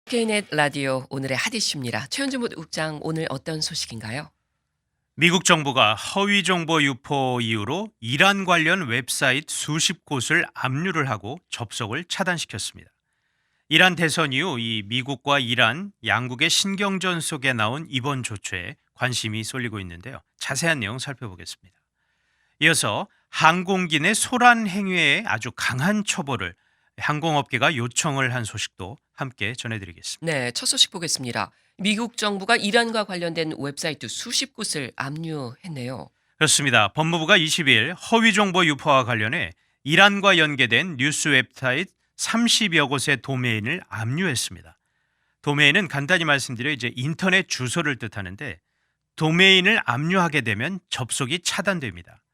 K넷 라디오 오늘의 핫 이슈입니다. 최현준 국장 오늘 어떤 소식인가요? 미국 정부가 허위 정보 유포 이유로 이란 관련 웹사이트 수십 곳을 압류를 하고 접속을 차단시켰습니다. 이란 대선 이후 이 미국과 이란 양국의 신경전 속에 나온 이번 조처에 관심이 쏠리고 있는데요. 자세한 내용 살펴보겠습니다. 이어서 항공기 내 소란 행위에 아주 강한 처벌을 항공업계가 요청을 한 소식도 함께 전해드리겠습니다. 네, 첫 소식 보겠습니다. 미국 정부가 이란과 관련된 웹사이트 수십 곳을 압류했네요. 그렇습니다. 법무부가 20일 허위 정보 유포와 관련해 이란과 연계된 뉴스 웹사이트 30여 곳의 도메인을 압류했습니다. 도메인은 간단히 말씀드려 이제 인터넷 주소를 뜻하는데 도메인을 압류하게 되면 접속이 차단됩니다.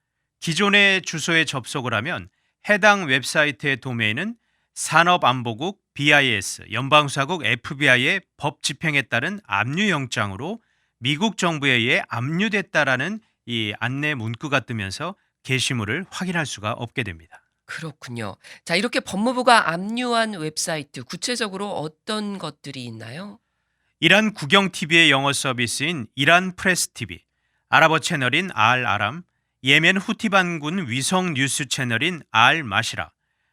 기존의 주소에 접속을 하면 해당 웹사이트의 도메인은 산업안보국 BIS, 연방수사국 FBI의 법 집행에 따른 압류 영장으로 미국 정부에 의해 압류됐다라는 이 안내 문구가 뜨면서 게시물을 확인할 수가 없게 됩니다. 그렇군요. 자, 이렇게 법무부가 압류한 웹사이트 구체적으로 어떤 것들이 있나요? 이란 국영 TV의 영어 서비스인 이란 프레스 TV, 아랍어 채널인 알 아람, 예멘 후티 반군 위성 뉴스 채널인 알 마시라,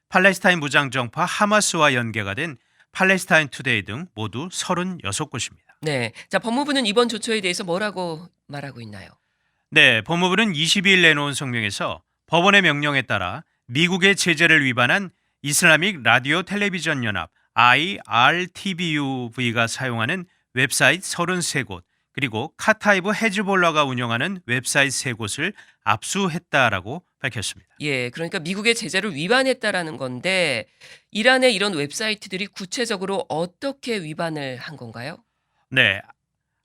팔레스타인 무장정파 하마스와 연계가 된 팔레스타인 투데이 등 모두 36곳입니다. 네, 자, 법무부는 이번 조처에 대해서 뭐라고 말하고 있나요? 네, 법무부는 22일 내놓은 성명에서 법원의 명령에 따라 미국의 제재를 위반한 이슬라믹 라디오 텔레비전 연합 IRTVUV가 사용하는 웹사이트 33곳 그리고 카타이브 헤즈볼라가 운영하는 웹사이트 3곳을 압수했다라고 밝혔습니다. 예, 그러니까 미국의 제재를 위반했다라는 건데 이란의 이런 웹사이트들이 구체적으로 어떻게 위반을 한 건가요? 네,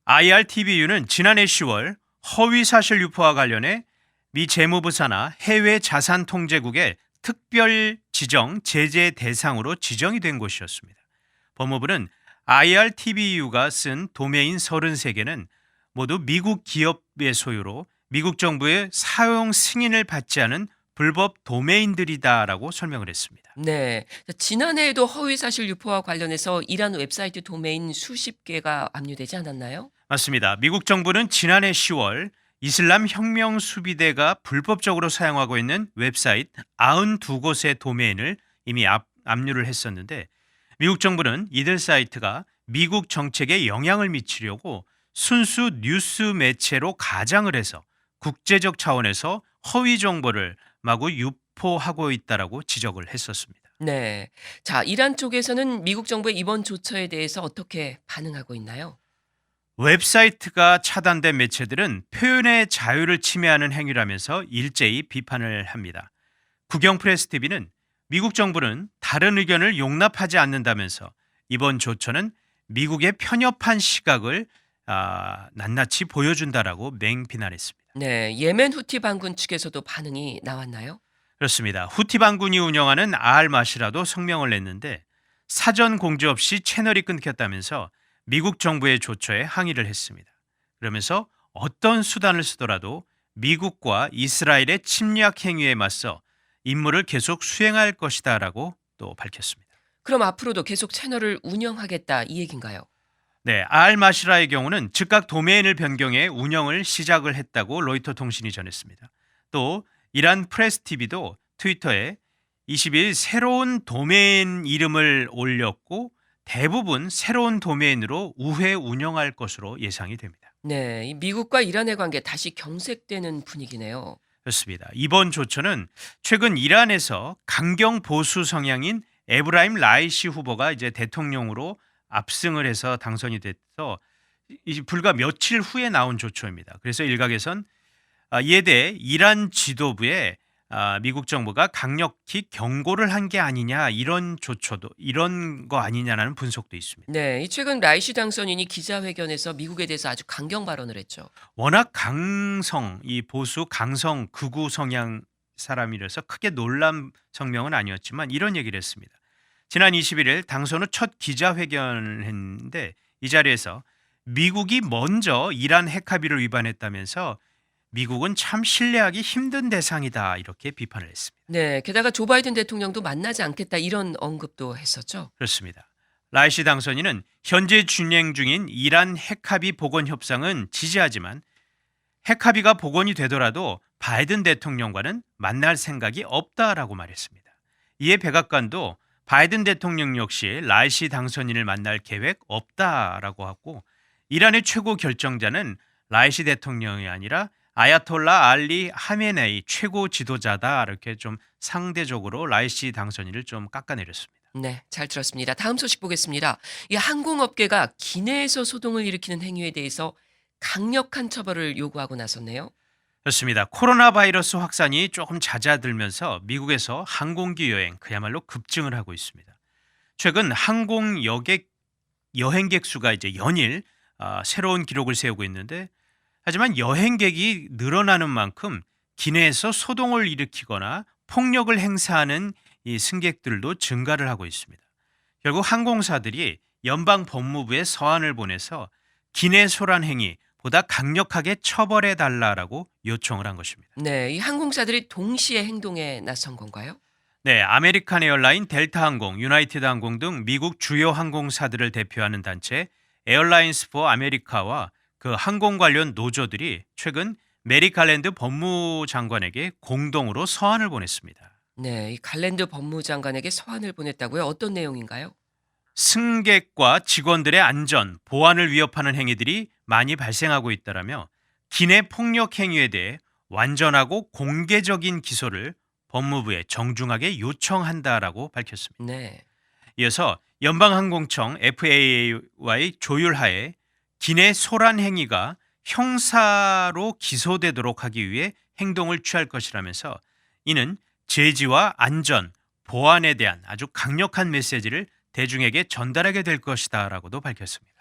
IRTVU는 지난해 10월 허위 사실 유포와 관련해 미 재무부 산하 해외 자산 통제국의 특별 지정 제재 대상으로 지정이 된 곳이었습니다. 법무부는 IRTVU가 쓴 도메인 33개는 모두 미국 기업의 소유로 미국 정부의 사용 승인을 받지 않은 불법 도메인들이다라고 설명을 했습니다. 네. 지난해에도 허위 사실 유포와 관련해서 이란 웹사이트 도메인 수십 개가 압류되지 않았나요? 맞습니다. 미국 정부는 지난해 10월 이슬람 혁명 수비대가 불법적으로 사용하고 있는 웹사이트 92곳의 도메인을 이미 압류를 했었는데 미국 정부는 이들 사이트가 미국 정책에 영향을 미치려고 순수 뉴스 매체로 가장을 해서 국제적 차원에서 허위 정보를 마구 유포하고 있다라고 지적을 했었습니다. 네. 자, 이란 쪽에서는 미국 정부의 이번 조처에 대해서 어떻게 반응하고 있나요? 웹사이트가 차단된 매체들은 표현의 자유를 침해하는 행위라면서 일제히 비판을 합니다. 국영 프레스 TV는 미국 정부는 다른 의견을 용납하지 않는다면서 이번 조처는 미국의 편협한 시각을 낱낱이 보여준다라고 맹비난했습니다. 네. 예멘 후티 반군 측에서도 반응이 나왔나요? 그렇습니다. 후티 반군이 운영하는 알 마시라도 성명을 냈는데 사전 공지 없이 채널이 끊겼다면서 미국 정부의 조처에 항의를 했습니다. 그러면서 어떤 수단을 쓰더라도 미국과 이스라엘의 침략 행위에 맞서 임무를 계속 수행할 것이다라고 또 밝혔습니다. 그럼 앞으로도 계속 채널을 운영하겠다 이 얘긴가요? 네, 알 마시라의 경우는 즉각 도메인을 변경해 운영을 시작을 했다고 로이터 통신이 전했습니다. 또 이란 프레스 TV도 트위터에 20일 새로운 도메인 이름을 올렸고 대부분 새로운 도메인으로 우회 운영할 것으로 예상이 됩니다. 네. 이 미국과 이란의 관계 다시 경색되는 분위기네요. 그렇습니다. 이번 조처는 최근 이란에서 강경 보수 성향인 에브라임 라이시 후보가 이제 대통령으로 압승을 해서 당선이 돼서 이제 불과 며칠 후에 나온 조처입니다. 그래서 일각에선 이에 대해 이란 지도부에 미국 정부가 강력히 경고를 한 게 아니냐 이런 조처도 이런 거 아니냐라는 분석도 있습니다. 네. 이 최근 라이시 당선인이 기자회견에서 미국에 대해서 아주 강경 발언을 했죠. 워낙 이 보수 강성 극우 성향 사람이라서 크게 놀란 성명은 아니었지만 이런 얘기를 했습니다. 지난 21일 당선 후 첫 기자회견을 했는데 이 자리에서 미국이 먼저 이란 핵 합의를 위반했다면서 미국은 참 신뢰하기 힘든 대상이다 이렇게 비판을 했습니다. 네. 게다가 조 바이든 대통령도 만나지 않겠다 이런 언급도 했었죠. 그렇습니다. 라이시 당선인은 현재 진행 중인 이란 핵합의 복원 협상은 지지하지만 핵합의가 복원이 되더라도 바이든 대통령과는 만날 생각이 없다라고 말했습니다. 이에 백악관도 바이든 대통령 역시 라이시 당선인을 만날 계획 없다라고 하고 이란의 최고 결정자는 라이시 대통령이 아니라 아야톨라 알리 하메네이 최고 지도자다 이렇게 좀 상대적으로 라이시 당선인을 좀 깎아내렸습니다. 네, 잘 들었습니다. 다음 소식 보겠습니다. 이 항공업계가 기내에서 소동을 일으키는 행위에 대해서 강력한 처벌을 요구하고 나섰네요. 그렇습니다. 코로나 바이러스 확산이 조금 잦아들면서 미국에서 항공기 여행 그야말로 급증을 하고 있습니다. 최근 항공 여행객 수가 이제 연일 새로운 기록을 세우고 있는데 하지만 여행객이 늘어나는 만큼 기내에서 소동을 일으키거나 폭력을 행사하는 이 승객들도 증가를 하고 있습니다. 결국 항공사들이 연방 법무부에 서한을 보내서 기내 소란 행위 보다 강력하게 처벌해 달라라고 요청을 한 것입니다. 네, 이 항공사들이 동시에 행동에 나선 건가요? 네, 아메리칸 에어라인, 델타 항공, 유나이티드 항공 등 미국 주요 항공사들을 대표하는 단체 에어라인스 포 아메리카와 그 항공 관련 노조들이 최근 메리 갈랜드 법무장관에게 공동으로 서한을 보냈습니다. 네, 이 갈랜드 법무장관에게 서한을 보냈다고요? 어떤 내용인가요? 승객과 직원들의 안전, 보안을 위협하는 행위들이 많이 발생하고 있다라며 기내 폭력 행위에 대해 완전하고 공개적인 기소를 법무부에 정중하게 요청한다라고 밝혔습니다. 네. 이어서 연방항공청 FAA와의 조율하에 기내 소란 행위가 형사로 기소되도록 하기 위해 행동을 취할 것이라면서 이는 제지와 안전, 보안에 대한 아주 강력한 메시지를 대중에게 전달하게 될 것이다라고도 밝혔습니다.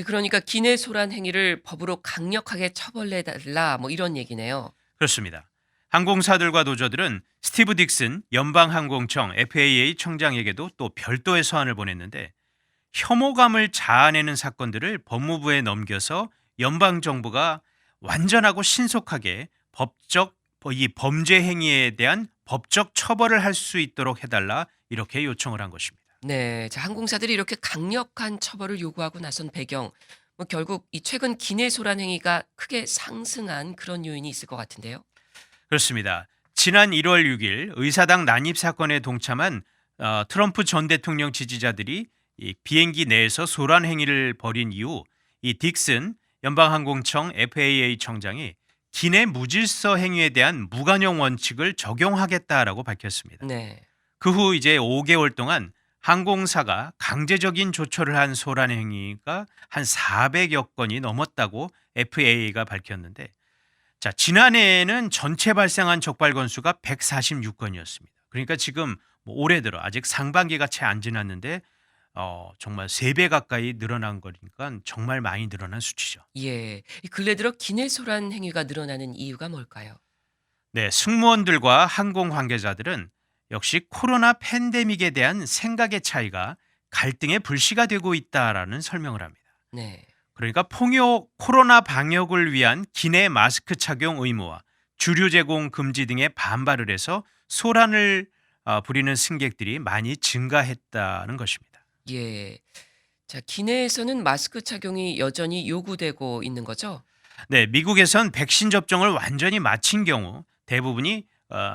그러니까 기내 소란 행위를 법으로 강력하게 처벌해 달라 뭐 이런 얘기네요. 그렇습니다. 항공사들과 노조들은 스티브 딕슨 연방항공청 FAA 청장에게도 또 별도의 서한을 보냈는데 혐오감을 자아내는 사건들을 법무부에 넘겨서 연방정부가 완전하고 신속하게 이 범죄 행위에 대한 법적 처벌을 할 수 있도록 해달라 이렇게 요청을 한 것입니다. 네, 자, 항공사들이 이렇게 강력한 처벌을 요구하고 나선 배경, 뭐 결국 이 최근 기내 소란 행위가 크게 상승한 그런 요인이 있을 것 같은데요. 그렇습니다. 지난 1월 6일 의사당 난입 사건에 동참한 트럼프 전 대통령 지지자들이 이 비행기 내에서 소란 행위를 벌인 이후 이 딕슨 연방항공청 FAA 청장이 기내 무질서 행위에 대한 무관용 원칙을 적용하겠다라고 밝혔습니다. 네. 그 후 이제 5개월 동안 항공사가 강제적인 조처를 한 소란 행위가 한 400여 건이 넘었다고 FAA가 밝혔는데 자, 지난해에는 전체 발생한 적발 건수가 146건이었습니다. 그러니까 지금 올해 들어 아직 상반기가 채 안 지났는데 정말 3배 가까이 늘어난 거니까 정말 많이 늘어난 수치죠. 예. 이 근래 들어 기내 소란 행위가 늘어나는 이유가 뭘까요? 네, 승무원들과 항공 관계자들은 역시 코로나 팬데믹에 대한 생각의 차이가 갈등의 불씨가 되고 있다라는 설명을 합니다. 네. 그러니까 코로나 방역을 위한 기내 마스크 착용 의무와 주류 제공 금지 등에 반발을 해서 소란을 부리는 승객들이 많이 증가했다는 것입니다. 예. 자, 기내에서는 마스크 착용이 여전히 요구되고 있는 거죠? 네, 미국에선 백신 접종을 완전히 마친 경우 대부분이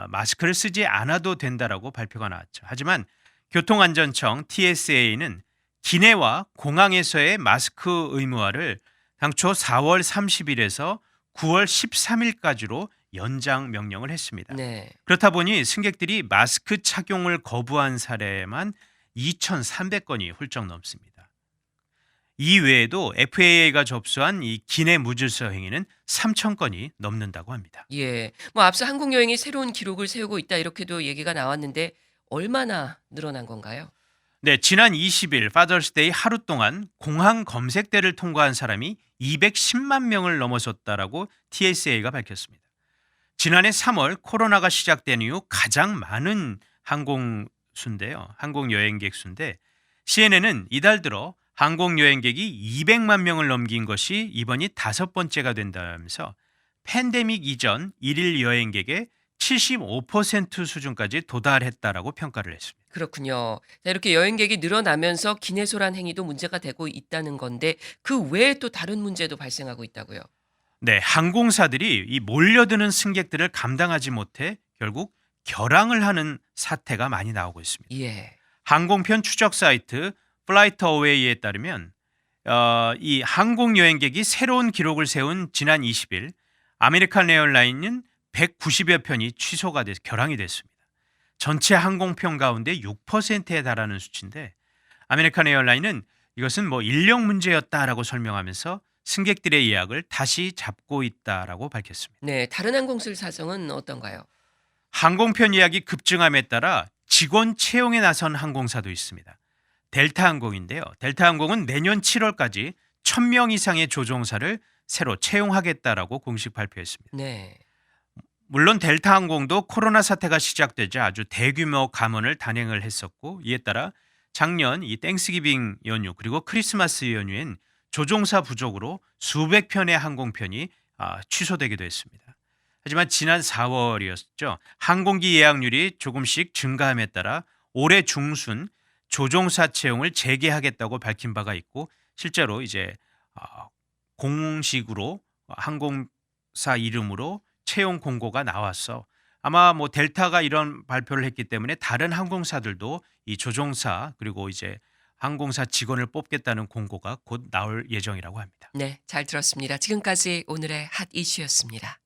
마스크를 쓰지 않아도 된다라고 발표가 나왔죠. 하지만 교통안전청 TSA는 기내와 공항에서의 마스크 의무화를 당초 4월 30일에서 9월 13일까지로 연장 명령을 했습니다. 네. 그렇다 보니 승객들이 마스크 착용을 거부한 사례만 2,300건이 훌쩍 넘습니다. 이 외에도 FAA가 접수한 이 기내 무질서 행위는 3,000건이 넘는다고 합니다. 예. 뭐 앞서 항공 여행이 새로운 기록을 세우고 있다 이렇게도 얘기가 나왔는데 얼마나 늘어난 건가요? 네, 지난 20일 파더스데이 하루 동안 공항 검색대를 통과한 사람이 210만 명을 넘어섰다라고 TSA가 밝혔습니다. 지난해 3월 코로나가 시작된 이후 가장 많은 항공 여행객 수인데 CNN은 이달 들어 항공 여행객이 200만 명을 넘긴 것이 이번이 5번째가 된다면서 팬데믹 이전 일일 여행객의 75% 수준까지 도달했다라고 평가를 했습니다. 그렇군요. 자, 이렇게 여행객이 늘어나면서 기내소란 행위도 문제가 되고 있다는 건데 그 외에 또 다른 문제도 발생하고 있다고요. 네, 항공사들이 이 몰려드는 승객들을 감당하지 못해 결국 결항을 하는 사태가 많이 나오고 있습니다. 예. 항공편 추적 사이트 플라이트 어웨이에 따르면 이 항공 여행객이 새로운 기록을 세운 지난 20일 아메리칸 에어라인은 190여 편이 취소가 돼서 결항이 됐습니다. 전체 항공편 가운데 6%에 달하는 수치인데 아메리칸 에어라인은 이것은 뭐 인력 문제였다라고 설명하면서 승객들의 예약을 다시 잡고 있다라고 밝혔습니다. 네, 다른 항공사 사정은 어떤가요? 항공편 예약이 급증함에 따라 직원 채용에 나선 항공사도 있습니다. 델타 항공인데요. 델타 항공은 내년 7월까지 1,000명 이상의 조종사를 새로 채용하겠다라고 공식 발표했습니다. 네. 물론 델타 항공도 코로나 사태가 시작되자 아주 대규모 감원을 단행을 했었고 이에 따라 작년 이 땡스기빙 연휴 그리고 크리스마스 연휴엔 조종사 부족으로 수백 편의 항공편이 취소되기도 했습니다. 하지만 지난 4월이었죠. 항공기 예약률이 조금씩 증가함에 따라 올해 중순 조종사 채용을 재개하겠다고 밝힌 바가 있고 실제로 이제 공식으로 항공사 이름으로 채용 공고가 나왔어. 아마 뭐 델타가 이런 발표를 했기 때문에 다른 항공사들도 이 조종사 그리고 이제 항공사 직원을 뽑겠다는 공고가 곧 나올 예정이라고 합니다. 네, 잘 들었습니다. 지금까지 오늘의 핫 이슈였습니다.